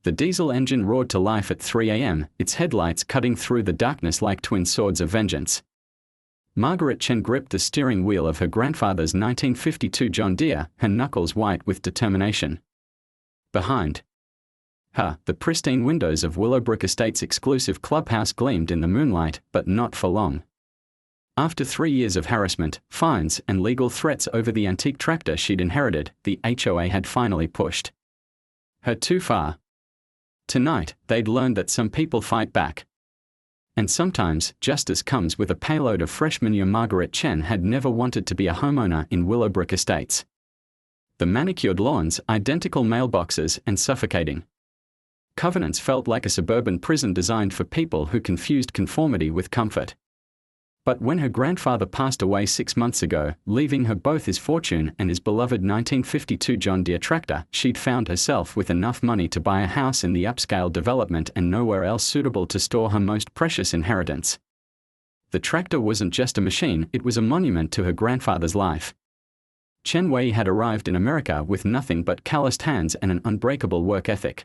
The diesel engine roared to life at 3 a.m., its headlights cutting through the darkness like twin swords of vengeance. Margaret Chen gripped the steering wheel of her grandfather's 1952 John Deere, her knuckles white with determination. Behind her, the pristine windows of Willowbrook Estates' exclusive clubhouse gleamed in the moonlight, but not for long. After 3 years of harassment, fines, and legal threats over the antique tractor she'd inherited, the HOA had finally pushed her too far. Tonight, they'd learned that some people fight back. And sometimes, justice comes with a payload of fresh manure. Margaret Chen had never wanted to be a homeowner in Willowbrook Estates. The manicured lawns, identical mailboxes, and suffocating covenants felt like a suburban prison designed for people who confused conformity with comfort. But when her grandfather passed away 6 months ago, leaving her both his fortune and his beloved 1952 John Deere tractor, she'd found herself with enough money to buy a house in the upscale development and nowhere else suitable to store her most precious inheritance. The tractor wasn't just a machine, it was a monument to her grandfather's life. Chen Wei had arrived in America with nothing but calloused hands and an unbreakable work ethic.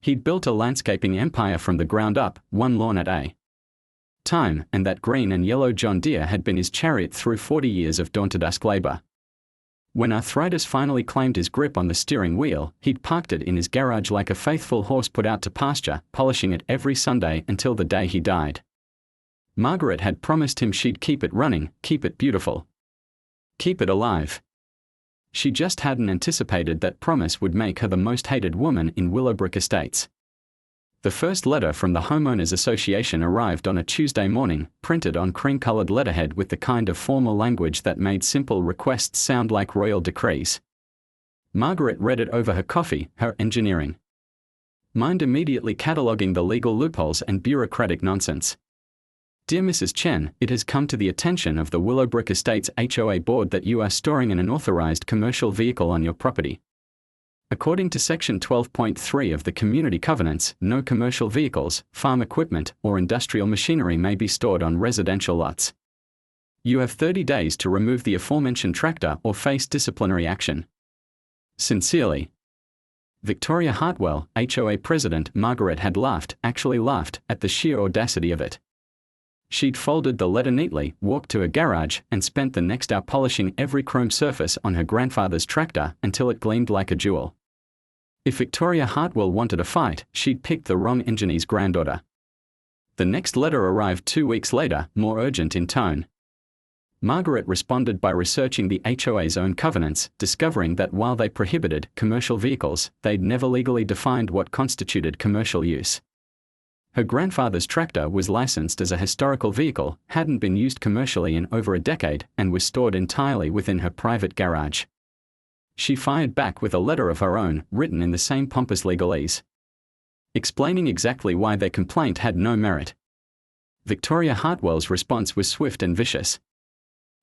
He'd built a landscaping empire from the ground up, one lawn at a time, and that green and yellow John Deere had been his chariot through 40 years of dawn-to-dusk labor. When arthritis finally claimed his grip on the steering wheel, he'd parked it in his garage like a faithful horse put out to pasture, polishing it every Sunday until the day he died. Margaret had promised him she'd keep it running, keep it beautiful, keep it alive. She just hadn't anticipated that promise would make her the most hated woman in Willowbrook Estates. The first letter from the Homeowners Association arrived on a Tuesday morning, printed on cream-colored letterhead with the kind of formal language that made simple requests sound like royal decrees. Margaret read it over her coffee, her engineering mind immediately cataloguing the legal loopholes and bureaucratic nonsense. Dear Mrs. Chen, it has come to the attention of the Willowbrook Estates HOA board that you are storing an unauthorized commercial vehicle on your property. According to Section 12.3 of the Community Covenants, no commercial vehicles, farm equipment, or industrial machinery may be stored on residential lots. You have 30 days to remove the aforementioned tractor or face disciplinary action. Sincerely, Victoria Hartwell, HOA President. Margaret had laughed, actually laughed, at the sheer audacity of it. She'd folded the letter neatly, walked to her garage, and spent the next hour polishing every chrome surface on her grandfather's tractor until it gleamed like a jewel. If Victoria Hartwell wanted a fight, she'd picked the wrong engineer's granddaughter. The next letter arrived 2 weeks later, more urgent in tone. Margaret responded by researching the HOA's own covenants, discovering that while they prohibited commercial vehicles, they'd never legally defined what constituted commercial use. Her grandfather's tractor was licensed as a historical vehicle, hadn't been used commercially in over a decade, and was stored entirely within her private garage. She fired back with a letter of her own, written in the same pompous legalese, explaining exactly why their complaint had no merit. Victoria Hartwell's response was swift and vicious.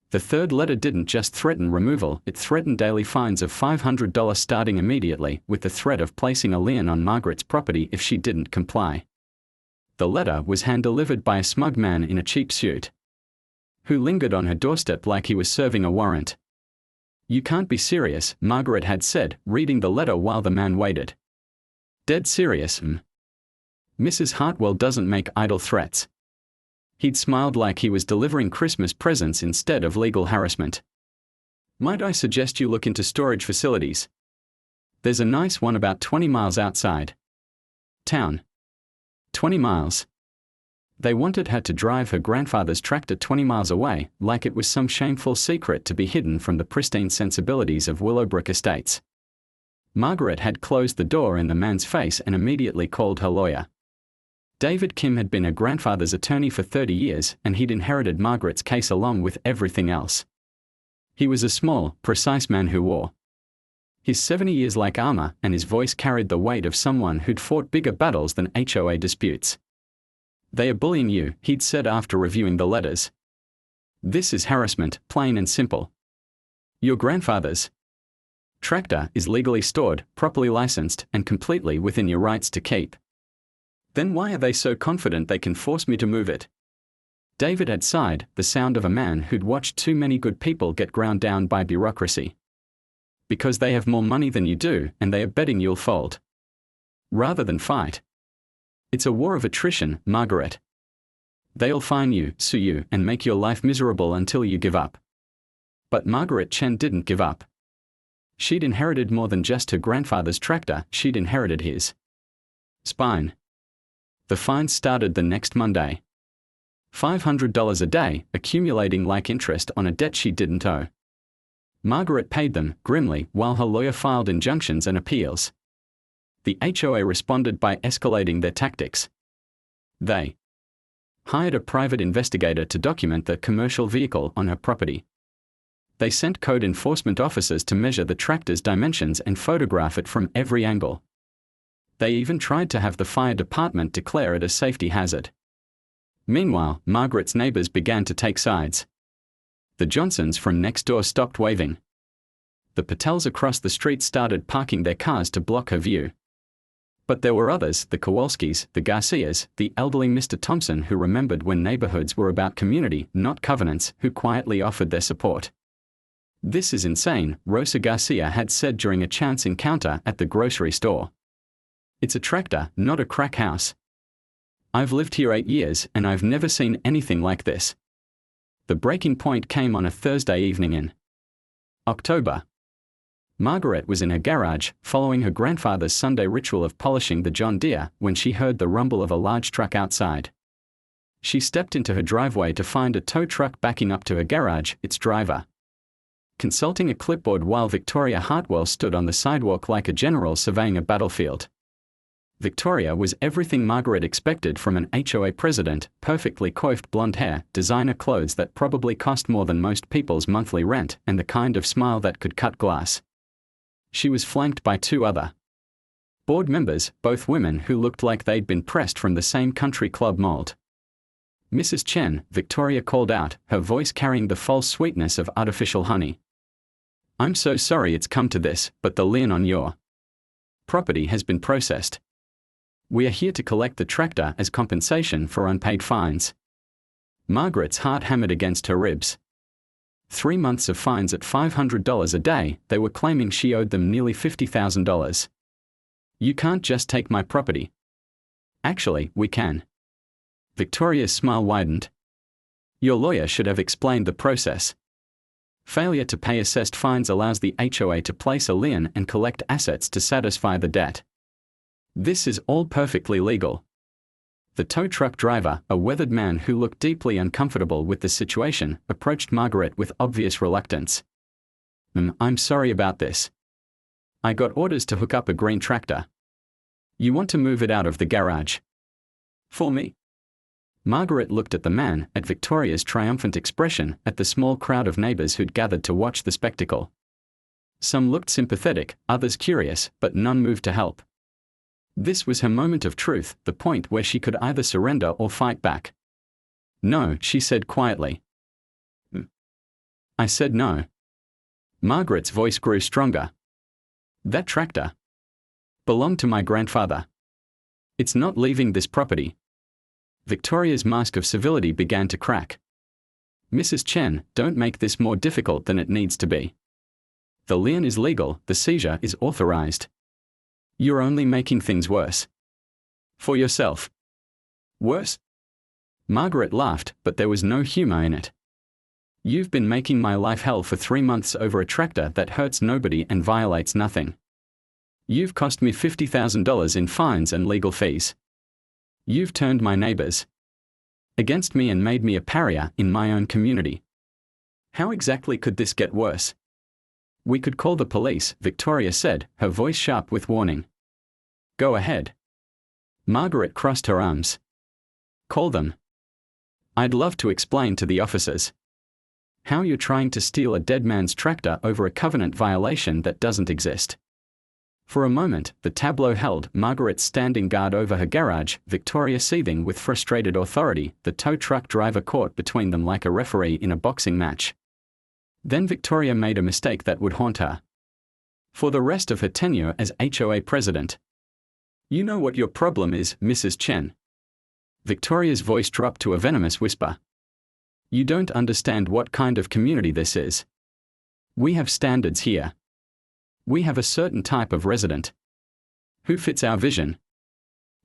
The third letter didn't just threaten removal, it threatened daily fines of $500 starting immediately, with the threat of placing a lien on Margaret's property if she didn't comply. The letter was hand-delivered by a smug man in a cheap suit, who lingered on her doorstep like he was serving a warrant. You can't be serious, Margaret had said, reading the letter while the man waited. Dead serious, Mrs. Hartwell doesn't make idle threats. He'd smiled like he was delivering Christmas presents instead of legal harassment. Might I suggest you look into storage facilities? There's a nice one about 20 miles outside town. 20 miles. They wanted her to drive her grandfather's tractor 20 miles away, like it was some shameful secret to be hidden from the pristine sensibilities of Willowbrook Estates. Margaret had closed the door in the man's face and immediately called her lawyer. David Kim had been her grandfather's attorney for 30 years, and he'd inherited Margaret's case along with everything else. He was a small, precise man who wore his 70 years like armor, and his voice carried the weight of someone who'd fought bigger battles than HOA disputes. They are bullying you, he'd said after reviewing the letters. This is harassment, plain and simple. Your grandfather's tractor is legally stored, properly licensed, and completely within your rights to keep. Then why are they so confident they can force me to move it? David had sighed, the sound of a man who'd watched too many good people get ground down by bureaucracy. Because they have more money than you do, and they are betting you'll fold. rather than fight. It's a war of attrition, Margaret. They'll fine you, sue you, and make your life miserable until you give up. But Margaret Chen didn't give up. She'd inherited more than just her grandfather's tractor, she'd inherited his spine. The fines started the next Monday. $500 a day, accumulating like interest on a debt she didn't owe. Margaret paid them, grimly, while her lawyer filed injunctions and appeals. The HOA responded by escalating their tactics. They hired a private investigator to document the commercial vehicle on her property. They sent code enforcement officers to measure the tractor's dimensions and photograph it from every angle. They even tried to have the fire department declare it a safety hazard. Meanwhile, Margaret's neighbors began to take sides. The Johnsons from next door stopped waving. The Patels across the street started parking their cars to block her view. But there were others, the Kowalskis, the Garcias, the elderly Mr. Thompson, who remembered when neighborhoods were about community, not covenants, who quietly offered their support. "This is insane," Rosa Garcia had said during a chance encounter at the grocery store. "It's a tractor, not a crack house. I've lived here 8 years and I've never seen anything like this." The breaking point came on a Thursday evening in October. Margaret was in her garage, following her grandfather's Sunday ritual of polishing the John Deere, when she heard the rumble of a large truck outside. She stepped into her driveway to find a tow truck backing up to her garage, its driver consulting a clipboard while Victoria Hartwell stood on the sidewalk like a general surveying a battlefield. Victoria was everything Margaret expected from an HOA president: perfectly coiffed blonde hair, designer clothes that probably cost more than most people's monthly rent, and the kind of smile that could cut glass. She was flanked by 2 other board members, both women who looked like they'd been pressed from the same country club mold. "Mrs. Chen," Victoria called out, her voice carrying the false sweetness of artificial honey. "I'm so sorry it's come to this, but the lien on your property has been processed. We are here to collect the tractor as compensation for unpaid fines." Margaret's heart hammered against her ribs. 3 months of fines at $500 a day, they were claiming she owed them nearly $50,000. "You can't just take my property." "Actually, we can." Victoria's smile widened. "Your lawyer should have explained the process. Failure to pay assessed fines allows the HOA to place a lien and collect assets to satisfy the debt. This is all perfectly legal." The tow truck driver, a weathered man who looked deeply uncomfortable with the situation, approached Margaret with obvious reluctance. "I'm sorry about this. I got orders to hook up a green tractor. You want to move it out of the garage for me?" Margaret looked at the man, at Victoria's triumphant expression, at the small crowd of neighbors who'd gathered to watch the spectacle. Some looked sympathetic, others curious, but none moved to help. This was her moment of truth, the point where she could either surrender or fight back. "No," she said quietly. "I said no." Margaret's voice grew stronger. "That tractor belonged to my grandfather. It's not leaving this property." Victoria's mask of civility began to crack. "Mrs. Chen, don't make this more difficult than it needs to be. The lien is legal, the seizure is authorized. You're only making things worse. For yourself." "Worse?" Margaret laughed, but there was no humor in it. "You've been making my life hell for 3 months over a tractor that hurts nobody and violates nothing. You've cost me $50,000 in fines and legal fees. You've turned my neighbors against me and made me a pariah in my own community. How exactly could this get worse?" "We could call the police," Victoria said, her voice sharp with warning. "Go ahead." Margaret crossed her arms. "Call them. I'd love to explain to the officers how you're trying to steal a dead man's tractor over a covenant violation that doesn't exist." For a moment, the tableau held, Margaret standing guard over her garage, Victoria seething with frustrated authority, the tow truck driver caught between them like a referee in a boxing match. Then Victoria made a mistake that would haunt her for the rest of her tenure as HOA president. "You know what your problem is, Mrs. Chen." Victoria's voice dropped to a venomous whisper. "You don't understand what kind of community this is. We have standards here. We have a certain type of resident Who fits our vision?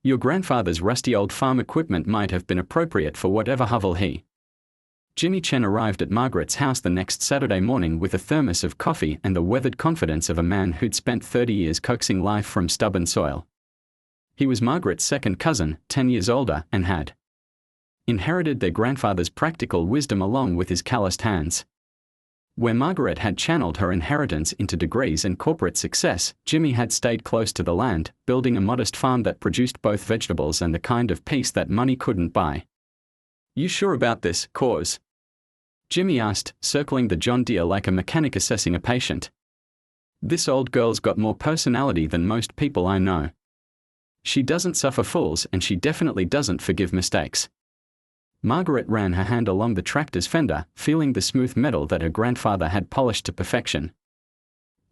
Your grandfather's rusty old farm equipment might have been appropriate for whatever hovel he. Jimmy Chen arrived at Margaret's house the next Saturday morning with a thermos of coffee and the weathered confidence of a man who'd spent 30 years coaxing life from stubborn soil. He was Margaret's second cousin, 10 years older, and had inherited their grandfather's practical wisdom along with his calloused hands. Where Margaret had channeled her inheritance into degrees and corporate success, Jimmy had stayed close to the land, building a modest farm that produced both vegetables and the kind of peace that money couldn't buy. You sure about this, cause? Jimmy asked, circling the John Deere like a mechanic assessing a patient. This old girl's got more personality than most people I know. She doesn't suffer fools and she definitely doesn't forgive mistakes. Margaret ran her hand along the tractor's fender, feeling the smooth metal that her grandfather had polished to perfection.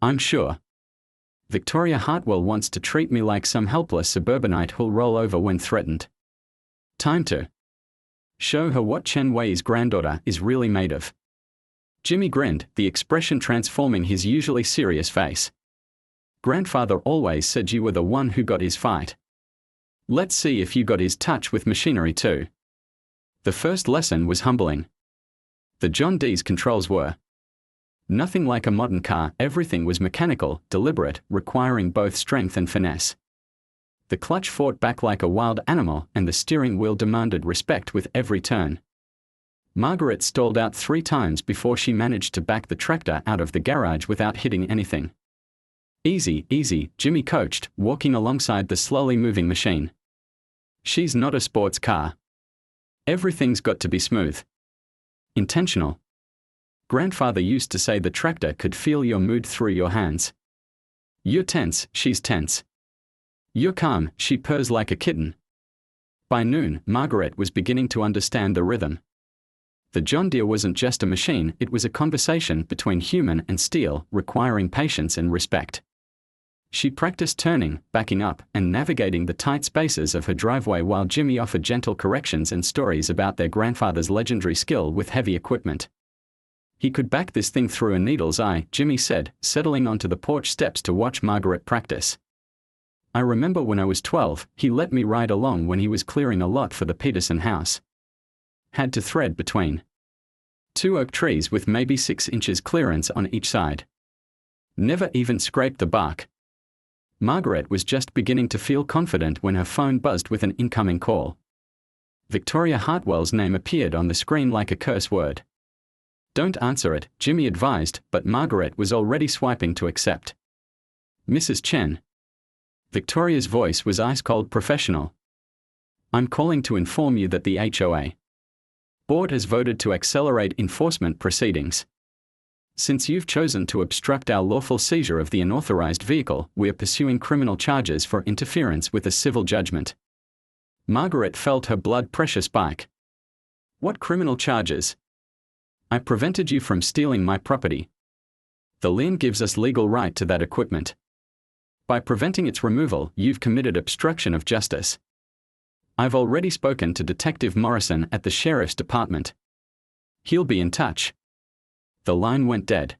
I'm sure. Victoria Hartwell wants to treat me like some helpless suburbanite who'll roll over when threatened. Time to show her what Chen Wei's granddaughter is really made of. Jimmy grinned, the expression transforming his usually serious face. Grandfather always said you were the one who got his fight. Let's see if you got his touch with machinery too. The first lesson was humbling. The John Deere's controls were nothing like a modern car. Everything was mechanical, deliberate, requiring both strength and finesse. The clutch fought back like a wild animal, and the steering wheel demanded respect with every turn. Margaret stalled out 3 times before she managed to back the tractor out of the garage without hitting anything. Easy, easy, Jimmy coached, walking alongside the slowly moving machine. She's not a sports car. Everything's got to be smooth. Intentional. Grandfather used to say the tractor could feel your mood through your hands. You're tense, she's tense. You're calm, she purrs like a kitten. By noon, Margaret was beginning to understand the rhythm. The John Deere wasn't just a machine, it was a conversation between human and steel, requiring patience and respect. She practiced turning, backing up, and navigating the tight spaces of her driveway while Jimmy offered gentle corrections and stories about their grandfather's legendary skill with heavy equipment. He could back this thing through a needle's eye, Jimmy said, settling onto the porch steps to watch Margaret practice. I remember when I was 12, he let me ride along when he was clearing a lot for the Peterson house. Had to thread between 2 oak trees with maybe 6 inches clearance on each side. Never even scraped the bark. Margaret was just beginning to feel confident when her phone buzzed with an incoming call. Victoria Hartwell's name appeared on the screen like a curse word. Don't answer it, Jimmy advised, but Margaret was already swiping to accept. Mrs. Chen. Victoria's voice was ice-cold professional. I'm calling to inform you that the HOA board has voted to accelerate enforcement proceedings. Since you've chosen to obstruct our lawful seizure of the unauthorized vehicle, we are pursuing criminal charges for interference with a civil judgment. Margaret felt her blood pressure spike. What criminal charges? I prevented you from stealing my property. The lien gives us legal right to that equipment. By preventing its removal, you've committed obstruction of justice. I've already spoken to Detective Morrison at the Sheriff's Department. He'll be in touch. The line went dead.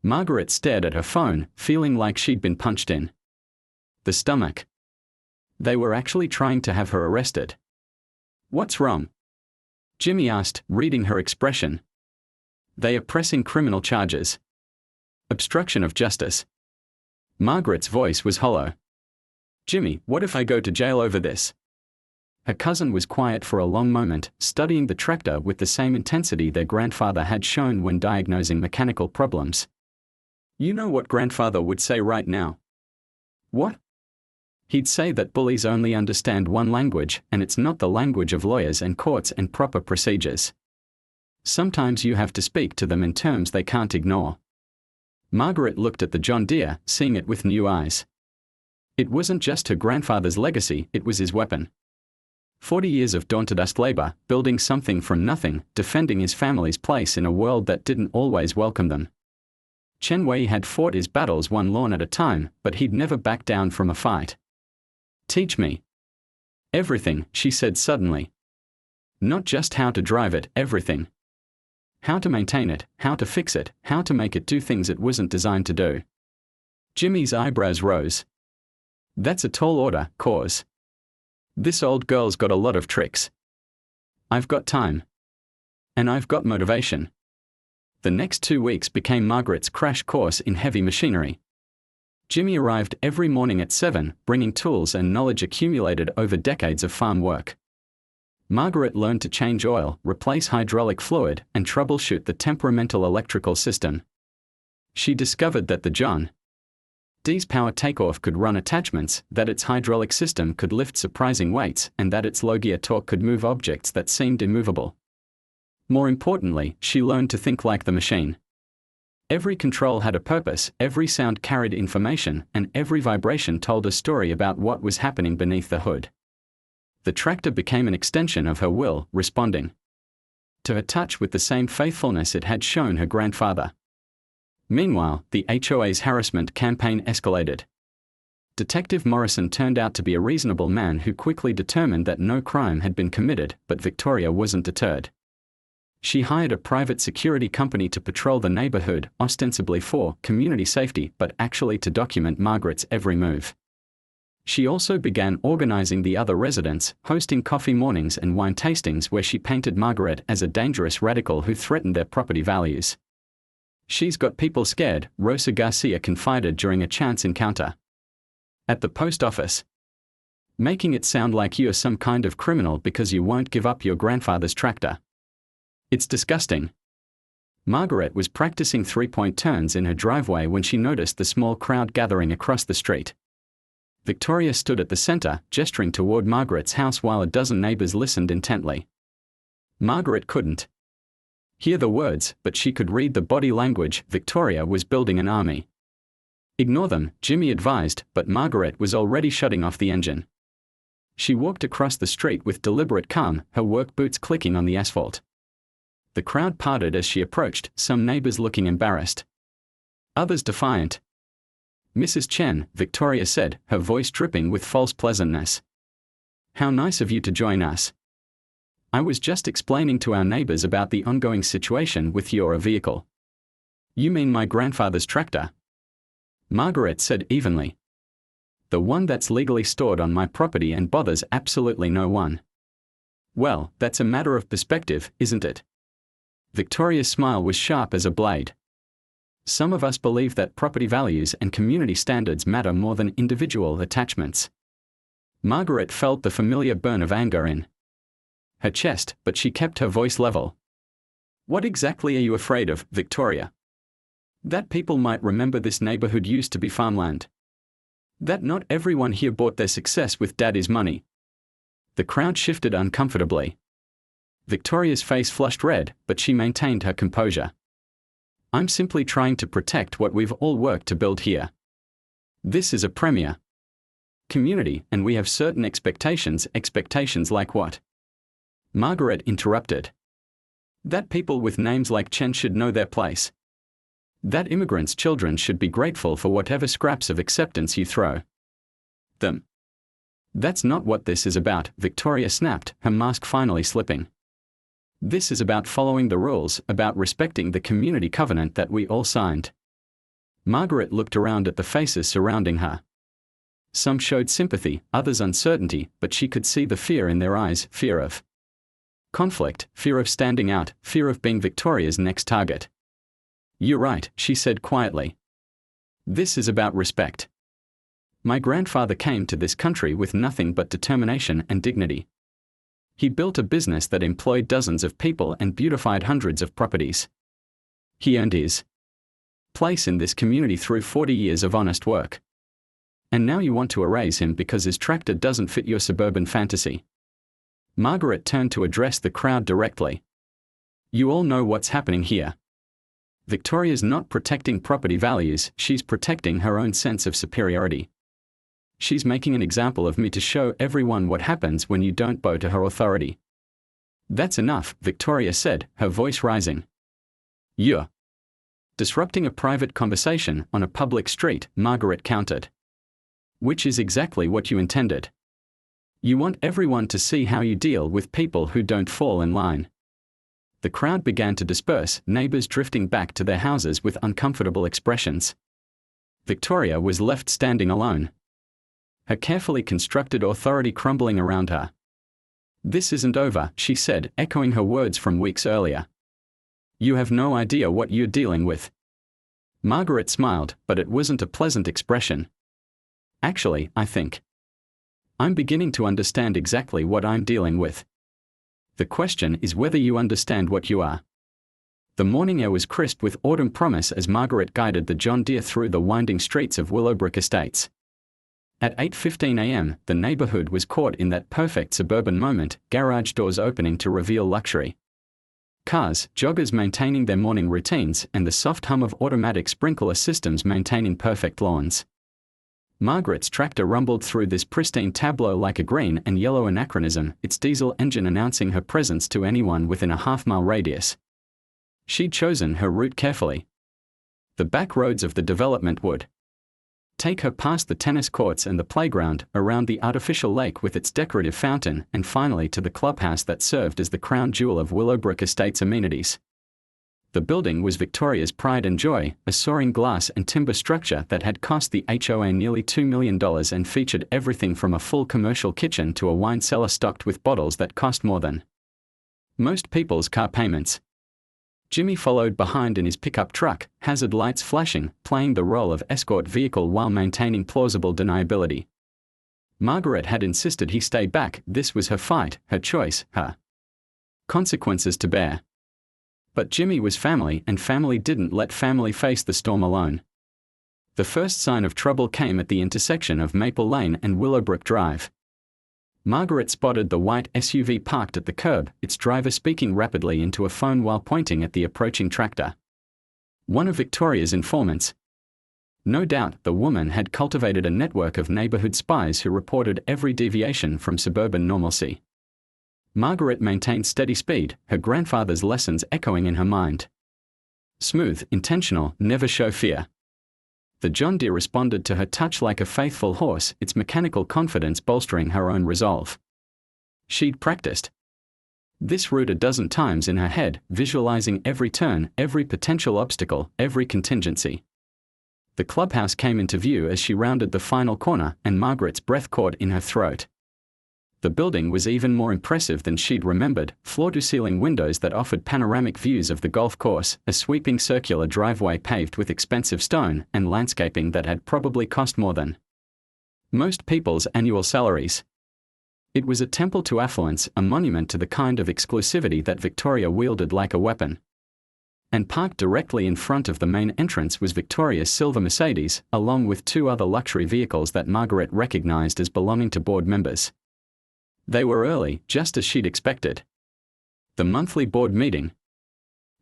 Margaret stared at her phone, feeling like she'd been punched in the stomach. They were actually trying to have her arrested. What's wrong? Jimmy asked, reading her expression. They are pressing criminal charges. Obstruction of justice. Margaret's voice was hollow. Jimmy, what if I go to jail over this? Her cousin was quiet for a long moment, studying the tractor with the same intensity their grandfather had shown when diagnosing mechanical problems. You know what grandfather would say right now? What? He'd say that bullies only understand one language, and it's not the language of lawyers and courts and proper procedures. Sometimes you have to speak to them in terms they can't ignore. Margaret looked at the John Deere, seeing it with new eyes. It wasn't just her grandfather's legacy, it was his weapon. 40 years of daunted labor, building something from nothing, defending his family's place in a world that didn't always welcome them. Chen Wei had fought his battles one lawn at a time, but he'd never backed down from a fight. Teach me. Everything, she said suddenly. Not just how to drive it, everything. How to maintain it, how to fix it, how to make it do things it wasn't designed to do. Jimmy's eyebrows rose. That's a tall order, cause. This old girl's got a lot of tricks. I've got time. And I've got motivation. The next 2 weeks became Margaret's crash course in heavy machinery. Jimmy arrived every morning at 7, bringing tools and knowledge accumulated over decades of farm work. Margaret learned to change oil, replace hydraulic fluid, and troubleshoot the temperamental electrical system. She discovered that the John D's power takeoff could run attachments, that its hydraulic system could lift surprising weights, and that its low gear torque could move objects that seemed immovable. More importantly, she learned to think like the machine. Every control had a purpose, every sound carried information, and every vibration told a story about what was happening beneath the hood. The tractor became an extension of her will, responding to her touch with the same faithfulness it had shown her grandfather. Meanwhile, the HOA's harassment campaign escalated. Detective Morrison turned out to be a reasonable man who quickly determined that no crime had been committed, but Victoria wasn't deterred. She hired a private security company to patrol the neighborhood, ostensibly for community safety, but actually to document Margaret's every move. She also began organizing the other residents, hosting coffee mornings and wine tastings where she painted Margaret as a dangerous radical who threatened their property values. "She's got people scared," Rosa Garcia confided during a chance encounter at the post office. "Making it sound like you're some kind of criminal because you won't give up your grandfather's tractor. It's disgusting." Margaret was practicing three-point turns in her driveway when she noticed the small crowd gathering across the street. Victoria stood at the center, gesturing toward Margaret's house while a dozen neighbors listened intently. Margaret couldn't hear the words, but she could read the body language. Victoria was building an army. "Ignore them," Jimmy advised, but Margaret was already shutting off the engine. She walked across the street with deliberate calm, her work boots clicking on the asphalt. The crowd parted as she approached, some neighbors looking embarrassed, others defiant. "Mrs. Chen," Victoria said, her voice dripping with false pleasantness. "How nice of you to join us. I was just explaining to our neighbors about the ongoing situation with your vehicle." "You mean my grandfather's tractor?" Margaret said evenly. "The one that's legally stored on my property and bothers absolutely no one." "Well, that's a matter of perspective, isn't it?" Victoria's smile was sharp as a blade. "Some of us believe that property values and community standards matter more than individual attachments." Margaret felt the familiar burn of anger in her chest, but she kept her voice level. "What exactly are you afraid of, Victoria?" "That people might remember this neighborhood used to be farmland. That not everyone here bought their success with Daddy's money." The crowd shifted uncomfortably. Victoria's face flushed red, but she maintained her composure. "I'm simply trying to protect what we've all worked to build here. This is a premier community, and we have certain expectations." "Expectations like what?" Margaret interrupted. "That people with names like Chen should know their place. That immigrants' children should be grateful for whatever scraps of acceptance you throw them." "That's not what this is about," Victoria snapped, her mask finally slipping. "This is about following the rules, about respecting the community covenant that we all signed." Margaret looked around at the faces surrounding her. Some showed sympathy, others uncertainty, but she could see the fear in their eyes, fear of conflict, fear of standing out, fear of being Victoria's next target. "You're right," she said quietly. "This is about respect. My grandfather came to this country with nothing but determination and dignity. He built a business that employed dozens of people and beautified hundreds of properties. He earned his place in this community through 40 years of honest work. And now you want to erase him because his tractor doesn't fit your suburban fantasy." Margaret turned to address the crowd directly. "You all know what's happening here. Victoria's not protecting property values, she's protecting her own sense of superiority. She's making an example of me to show everyone what happens when you don't bow to her authority." "That's enough," Victoria said, her voice rising. "You're disrupting a private conversation on a public street," Margaret countered. "Which is exactly what you intended. You want everyone to see how you deal with people who don't fall in line." The crowd began to disperse, neighbors drifting back to their houses with uncomfortable expressions. Victoria was left standing alone. her carefully constructed authority crumbling around her. "This isn't over," she said, echoing her words from weeks earlier. "You have no idea what you're dealing with." Margaret smiled, but it wasn't a pleasant expression. "Actually, I think I'm beginning to understand exactly what I'm dealing with. The question is whether you understand what you are." The morning air was crisp with autumn promise as Margaret guided the John Deere through the winding streets of Willowbrook Estates. At 8:15 a.m., the neighborhood was caught in that perfect suburban moment, garage doors opening to reveal luxury. Cars, joggers maintaining their morning routines, and the soft hum of automatic sprinkler systems maintaining perfect lawns. Margaret's tractor rumbled through this pristine tableau like a green and yellow anachronism, its diesel engine announcing her presence to anyone within a half-mile radius. She'd chosen her route carefully. The back roads of the development would take her past the tennis courts and the playground, around the artificial lake with its decorative fountain, and finally to the clubhouse that served as the crown jewel of Willowbrook Estates' amenities. The building was Victoria's pride and joy, a soaring glass and timber structure that had cost the HOA nearly $2 million and featured everything from a full commercial kitchen to a wine cellar stocked with bottles that cost more than most people's car payments. Jimmy followed behind in his pickup truck, hazard lights flashing, playing the role of escort vehicle while maintaining plausible deniability. Margaret had insisted he stay back. This was her fight, her choice, her consequences to bear. But Jimmy was family, and family didn't let family face the storm alone. The first sign of trouble came at the intersection of Maple Lane and Willowbrook Drive. Margaret spotted the white SUV parked at the curb, its driver speaking rapidly into a phone while pointing at the approaching tractor. One of Victoria's informants. No doubt, the woman had cultivated a network of neighborhood spies who reported every deviation from suburban normalcy. Margaret maintained steady speed, her grandfather's lessons echoing in her mind. Smooth, intentional, never show fear. The John Deere responded to her touch like a faithful horse, its mechanical confidence bolstering her own resolve. She'd practiced this route a dozen times in her head, visualizing every turn, every potential obstacle, every contingency. The clubhouse came into view as she rounded the final corner, and Margaret's breath caught in her throat. The building was even more impressive than she'd remembered, floor-to-ceiling windows that offered panoramic views of the golf course, a sweeping circular driveway paved with expensive stone, and landscaping that had probably cost more than most people's annual salaries. It was a temple to affluence, a monument to the kind of exclusivity that Victoria wielded like a weapon. And parked directly in front of the main entrance was Victoria's silver Mercedes, along with two other luxury vehicles that Margaret recognized as belonging to board members. They were early, just as she'd expected. The monthly board meeting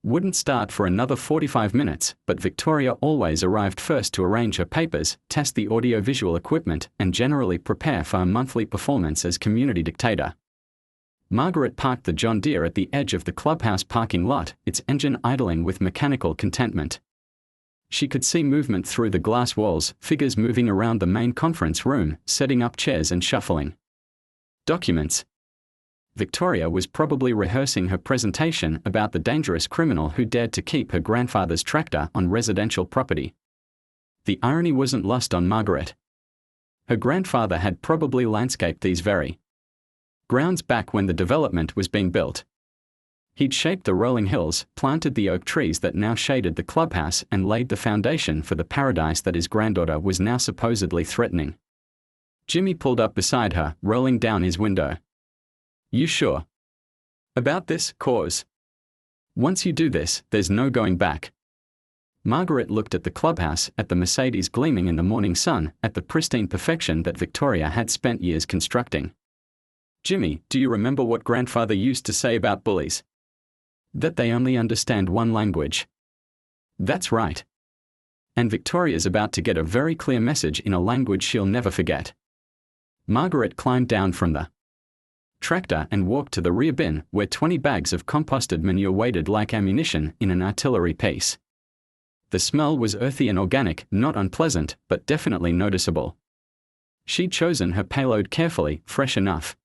wouldn't start for another 45 minutes, but Victoria always arrived first to arrange her papers, test the audio-visual equipment, and generally prepare for her monthly performance as community dictator. Margaret parked the John Deere at the edge of the clubhouse parking lot, its engine idling with mechanical contentment. She could see movement through the glass walls, figures moving around the main conference room, setting up chairs and shuffling documents. Victoria was probably rehearsing her presentation about the dangerous criminal who dared to keep her grandfather's tractor on residential property. The irony wasn't lost on Margaret. Her grandfather had probably landscaped these very grounds back when the development was being built. He'd shaped the rolling hills, planted the oak trees that now shaded the clubhouse, and laid the foundation for the paradise that his granddaughter was now supposedly threatening. Jimmy pulled up beside her, rolling down his window. "You sure about this, cause once you do this, there's no going back." Margaret looked at the clubhouse, at the Mercedes gleaming in the morning sun, at the pristine perfection that Victoria had spent years constructing. "Jimmy, do you remember what grandfather used to say about bullies? That they only understand one language." "That's right." And Victoria's about to get a very clear message in a language she'll never forget. Margaret climbed down from the tractor and walked to the rear bin, where 20 bags of composted manure waited like ammunition in an artillery piece. The smell was earthy and organic, not unpleasant, but definitely noticeable. She'd chosen her payload carefully, fresh enough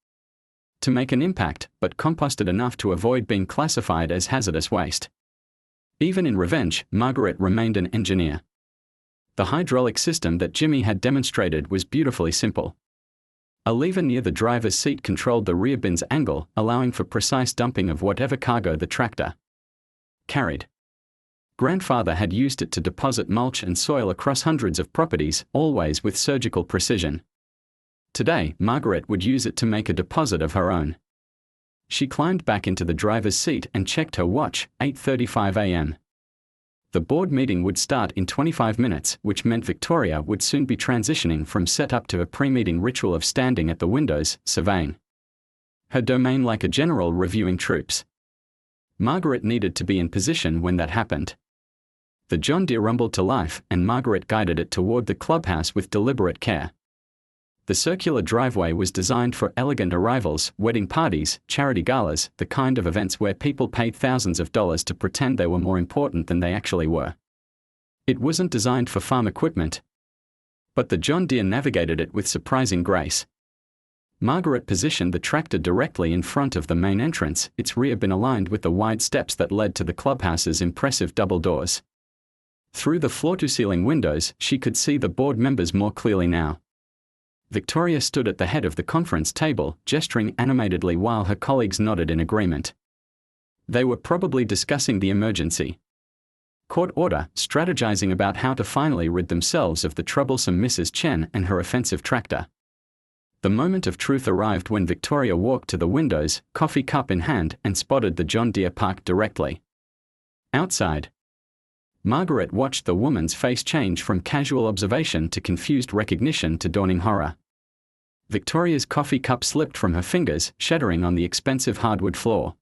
to make an impact, but composted enough to avoid being classified as hazardous waste. Even in revenge, Margaret remained an engineer. The hydraulic system that Jimmy had demonstrated was beautifully simple. A lever near the driver's seat controlled the rear bin's angle, allowing for precise dumping of whatever cargo the tractor carried. Grandfather had used it to deposit mulch and soil across hundreds of properties, always with surgical precision. Today, Margaret would use it to make a deposit of her own. She climbed back into the driver's seat and checked her watch, 8:35 a.m. The board meeting would start in 25 minutes, which meant Victoria would soon be transitioning from setup to a pre-meeting ritual of standing at the windows, surveying her domain like a general reviewing troops. Margaret needed to be in position when that happened. The John Deere rumbled to life, and Margaret guided it toward the clubhouse with deliberate care. The circular driveway was designed for elegant arrivals, wedding parties, charity galas, the kind of events where people paid thousands of dollars to pretend they were more important than they actually were. It wasn't designed for farm equipment, but the John Deere navigated it with surprising grace. Margaret positioned the tractor directly in front of the main entrance, its rear bin aligned with the wide steps that led to the clubhouse's impressive double doors. Through the floor-to-ceiling windows, she could see the board members more clearly now. Victoria stood at the head of the conference table, gesturing animatedly while her colleagues nodded in agreement. They were probably discussing the emergency court order, strategizing about how to finally rid themselves of the troublesome Mrs. Chen and her offensive tractor. The moment of truth arrived when Victoria walked to the windows, coffee cup in hand, and spotted the John Deere parked directly outside. Margaret watched the woman's face change from casual observation to confused recognition to dawning horror. Victoria's coffee cup slipped from her fingers, shattering on the expensive hardwood floor.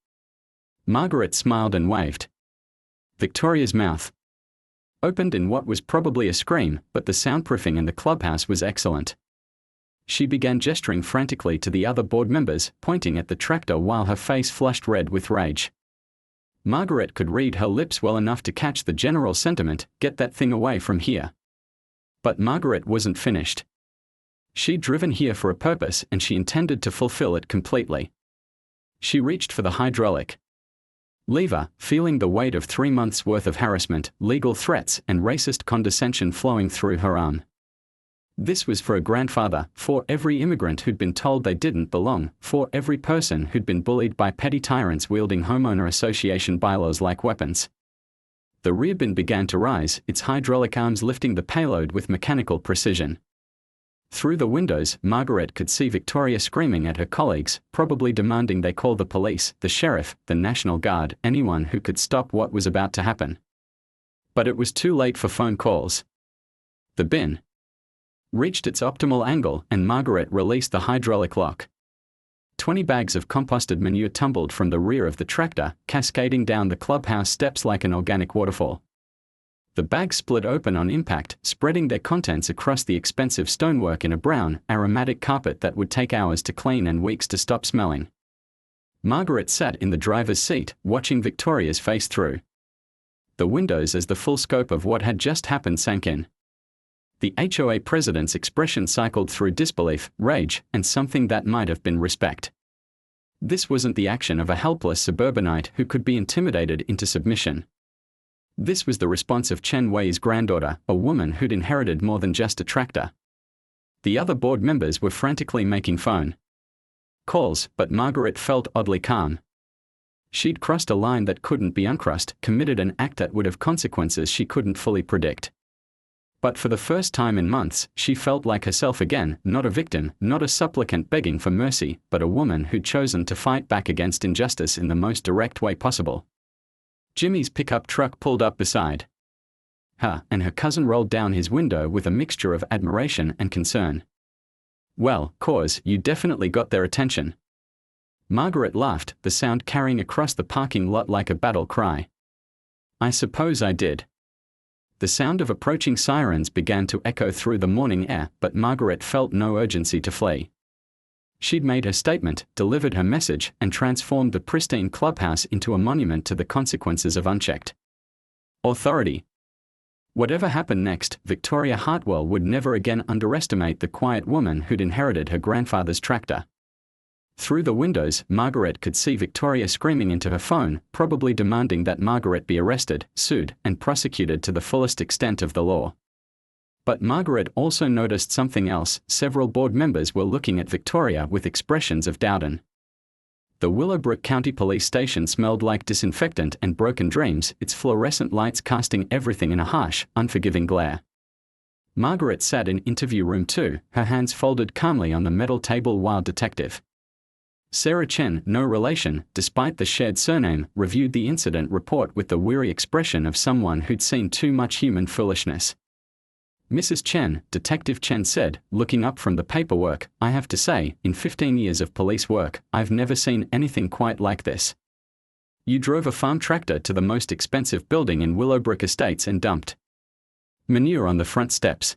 Margaret smiled and waved. Victoria's mouth opened in what was probably a scream, but the soundproofing in the clubhouse was excellent. She began gesturing frantically to the other board members, pointing at the tractor while her face flushed red with rage. Margaret could read her lips well enough to catch the general sentiment, "Get that thing away from here." But Margaret wasn't finished. She'd driven here for a purpose, and she intended to fulfill it completely. She reached for the hydraulic lever, feeling the weight of 3 months' worth of harassment, legal threats, and racist condescension flowing through her arm. This was for a grandfather, for every immigrant who'd been told they didn't belong, for every person who'd been bullied by petty tyrants wielding homeowner association bylaws like weapons. The rear bin began to rise, its hydraulic arms lifting the payload with mechanical precision. Through the windows, Margaret could see Victoria screaming at her colleagues, probably demanding they call the police, the sheriff, the National Guard, anyone who could stop what was about to happen. But it was too late for phone calls. The bin reached its optimal angle, and Margaret released the hydraulic lock. 20 bags of composted manure tumbled from the rear of the tractor, cascading down the clubhouse steps like an organic waterfall. The bags split open on impact, spreading their contents across the expensive stonework in a brown, aromatic carpet that would take hours to clean and weeks to stop smelling. Margaret sat in the driver's seat, watching Victoria's face through the windows as the full scope of what had just happened sank in. The HOA president's expression cycled through disbelief, rage, and something that might have been respect. This wasn't the action of a helpless suburbanite who could be intimidated into submission. This was the response of Chen Wei's granddaughter, a woman who'd inherited more than just a tractor. The other board members were frantically making phone calls, but Margaret felt oddly calm. She'd crossed a line that couldn't be uncrossed, committed an act that would have consequences she couldn't fully predict. But for the first time in months, she felt like herself again, not a victim, not a supplicant begging for mercy, but a woman who'd chosen to fight back against injustice in the most direct way possible. Jimmy's pickup truck pulled up beside her, and her cousin rolled down his window with a mixture of admiration and concern. "Well, cause, you definitely got their attention." Margaret laughed, the sound carrying across the parking lot like a battle cry. "I suppose I did." The sound of approaching sirens began to echo through the morning air, but Margaret felt no urgency to flee. She'd made her statement, delivered her message, and transformed the pristine clubhouse into a monument to the consequences of unchecked authority. Whatever happened next, Victoria Hartwell would never again underestimate the quiet woman who'd inherited her grandfather's tractor. Through the windows, Margaret could see Victoria screaming into her phone, probably demanding that Margaret be arrested, sued, and prosecuted to the fullest extent of the law. But Margaret also noticed something else. Several board members were looking at Victoria with expressions of doubt. The Willowbrook County Police Station smelled like disinfectant and broken dreams, its fluorescent lights casting everything in a harsh, unforgiving glare. Margaret sat in interview room 2, her hands folded calmly on the metal table while Detective Sarah Chen, no relation, despite the shared surname, reviewed the incident report with the weary expression of someone who'd seen too much human foolishness. Mrs. Chen, Detective Chen said, looking up from the paperwork, I have to say, in 15 years of police work, I've never seen anything quite like this. You drove a farm tractor to the most expensive building in Willowbrook Estates and dumped manure on the front steps.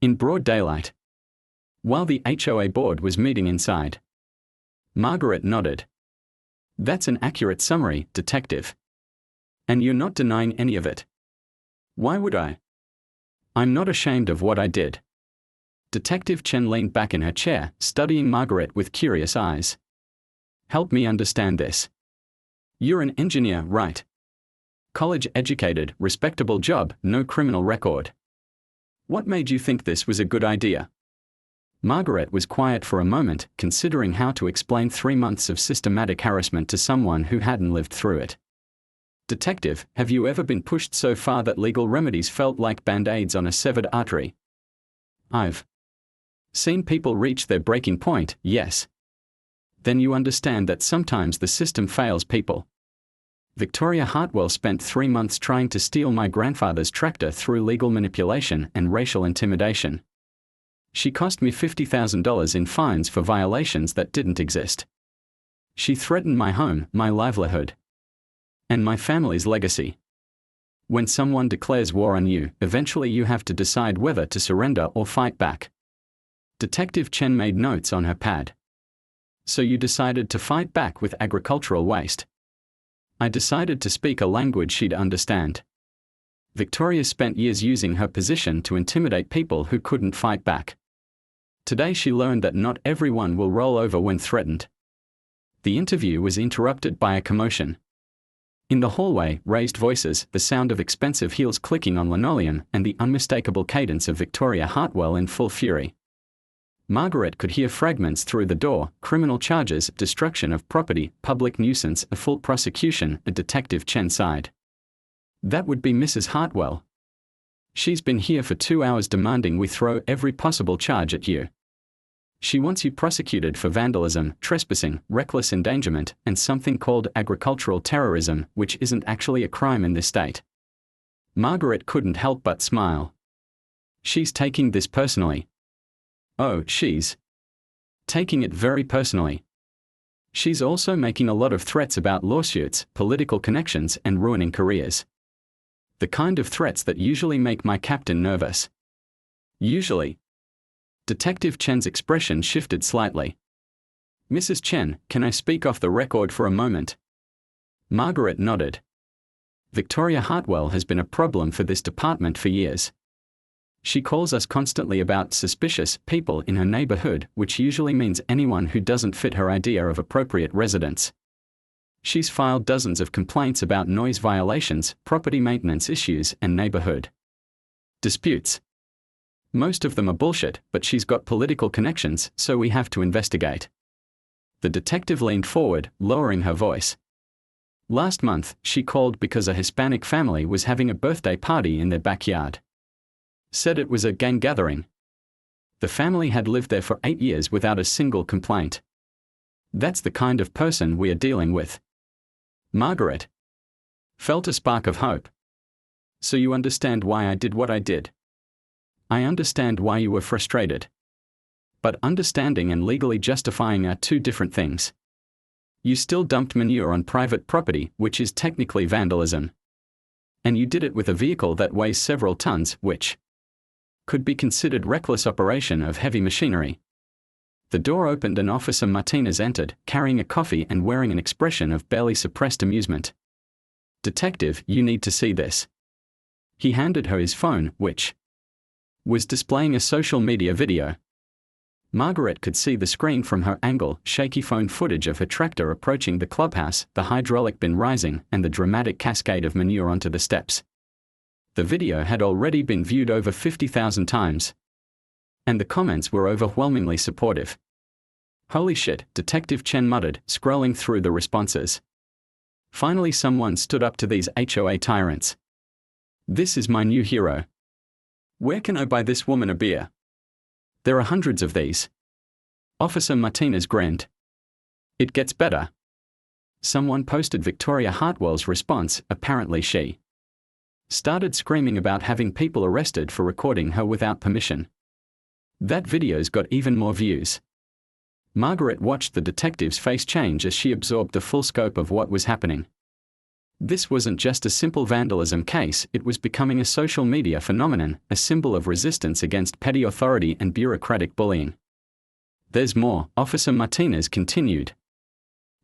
In broad daylight. While the HOA board was meeting inside. Margaret nodded. That's an accurate summary, Detective. And you're not denying any of it. Why would I? I'm not ashamed of what I did. Detective Chen leaned back in her chair, studying Margaret with curious eyes. Help me understand this. You're an engineer, right? College-educated, respectable job, no criminal record. What made you think this was a good idea? Margaret was quiet for a moment, considering how to explain 3 months of systematic harassment to someone who hadn't lived through it. Detective, have you ever been pushed so far that legal remedies felt like band-aids on a severed artery? I've seen people reach their breaking point, yes. Then you understand that sometimes the system fails people. Victoria Hartwell spent 3 months trying to steal my grandfather's tractor through legal manipulation and racial intimidation. She cost me $50,000 in fines for violations that didn't exist. She threatened my home, my livelihood, and my family's legacy. When someone declares war on you, eventually you have to decide whether to surrender or fight back. Detective Chen made notes on her pad. So you decided to fight back with agricultural waste. I decided to speak a language she'd understand. Victoria spent years using her position to intimidate people who couldn't fight back. Today she learned that not everyone will roll over when threatened. The interview was interrupted by a commotion. In the hallway, raised voices, the sound of expensive heels clicking on linoleum, and the unmistakable cadence of Victoria Hartwell in full fury. Margaret could hear fragments through the door: criminal charges, destruction of property, public nuisance, a full prosecution. A Detective Chen sighed. That would be Mrs. Hartwell. She's been here for 2 hours demanding we throw every possible charge at you. She wants you prosecuted for vandalism, trespassing, reckless endangerment, and something called agricultural terrorism, which isn't actually a crime in this state. Margaret couldn't help but smile. She's taking this personally. Oh, she's taking it very personally. She's also making a lot of threats about lawsuits, political connections, and ruining careers. The kind of threats that usually make my captain nervous. Usually. Detective Chen's expression shifted slightly. Mrs. Chen, can I speak off the record for a moment? Margaret nodded. Victoria Hartwell has been a problem for this department for years. She calls us constantly about suspicious people in her neighborhood, which usually means anyone who doesn't fit her idea of appropriate residence. She's filed dozens of complaints about noise violations, property maintenance issues, and neighborhood disputes. Most of them are bullshit, but she's got political connections, so we have to investigate. The detective leaned forward, lowering her voice. Last month, she called because a Hispanic family was having a birthday party in their backyard. Said it was a gang gathering. The family had lived there for 8 years without a single complaint. That's the kind of person we are dealing with. Margaret felt a spark of hope. So you understand why I did what I did. I understand why you were frustrated. But understanding and legally justifying are two different things. You still dumped manure on private property, which is technically vandalism. And you did it with a vehicle that weighs several tons, which could be considered reckless operation of heavy machinery. The door opened and Officer Martinez entered, carrying a coffee and wearing an expression of barely suppressed amusement. Detective, you need to see this. He handed her his phone, which was displaying a social media video. Margaret could see the screen from her angle, shaky phone footage of her tractor approaching the clubhouse, the hydraulic bin rising, and the dramatic cascade of manure onto the steps. The video had already been viewed over 50,000 times. And the comments were overwhelmingly supportive. "Holy shit," Detective Chen muttered, scrolling through the responses. "Finally someone stood up to these HOA tyrants. This is my new hero. Where can I buy this woman a beer? There are hundreds of these." Officer Martinez grinned. "It gets better." Someone posted Victoria Hartwell's response. Apparently she started screaming about having people arrested for recording her without permission. That video's got even more views. Margaret watched the detective's face change as she absorbed the full scope of what was happening. This wasn't just a simple vandalism case, it was becoming a social media phenomenon, a symbol of resistance against petty authority and bureaucratic bullying. "There's more," Officer Martinez continued.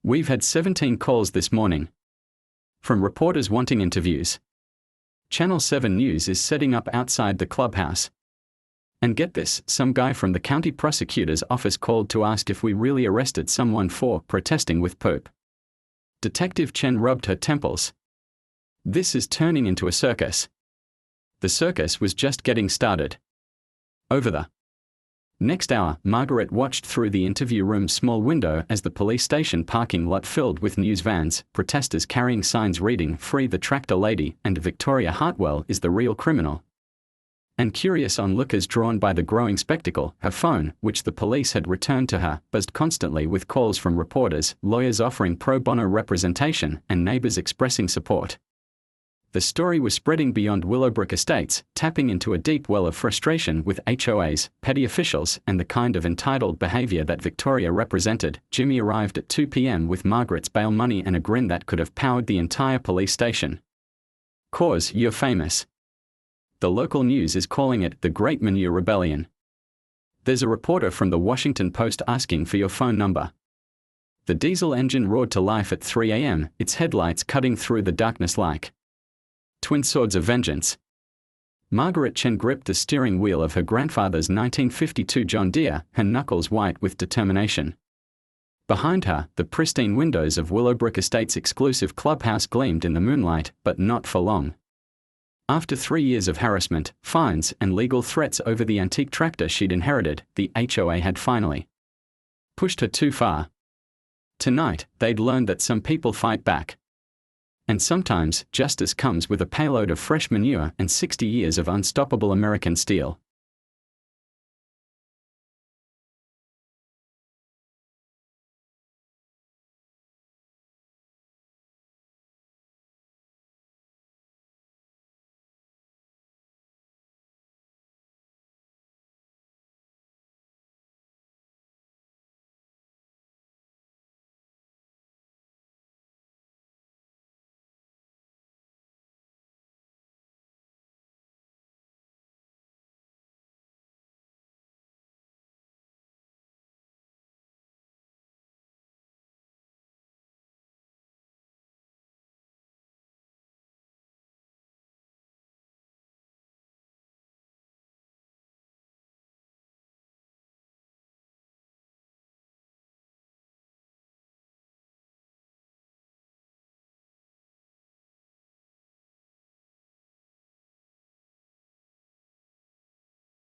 "We've had 17 calls this morning from reporters wanting interviews. Channel 7 News is setting up outside the clubhouse. And get this, some guy from the county prosecutor's office called to ask if we really arrested someone for protesting with poop." Detective Chen rubbed her temples. This is turning into a circus. The circus was just getting started. Over the next hour, Margaret watched through the interview room's small window as the police station parking lot filled with news vans, protesters carrying signs reading "Free the Tractor Lady" and "Victoria Hartwell is the real criminal." And curious onlookers drawn by the growing spectacle, her phone, which the police had returned to her, buzzed constantly with calls from reporters, lawyers offering pro bono representation, and neighbors expressing support. The story was spreading beyond Willowbrook Estates, tapping into a deep well of frustration with HOAs, petty officials, and the kind of entitled behavior that Victoria represented. Jimmy arrived at 2 p.m. with Margaret's bail money and a grin that could have powered the entire police station. "Cause, you're famous. The local news is calling it the Great Manure Rebellion. There's a reporter from the Washington Post asking for your phone number." The diesel engine roared to life at 3 a.m., its headlights cutting through the darkness like twin swords of vengeance. Margaret Chen gripped the steering wheel of her grandfather's 1952 John Deere, her knuckles white with determination. Behind her, the pristine windows of Willowbrook Estates' exclusive clubhouse gleamed in the moonlight, but not for long. After 3 years of harassment, fines, and legal threats over the antique tractor she'd inherited, the HOA had finally pushed her too far. Tonight, they'd learned that some people fight back. And sometimes, justice comes with a payload of fresh manure and 60 years of unstoppable American steel.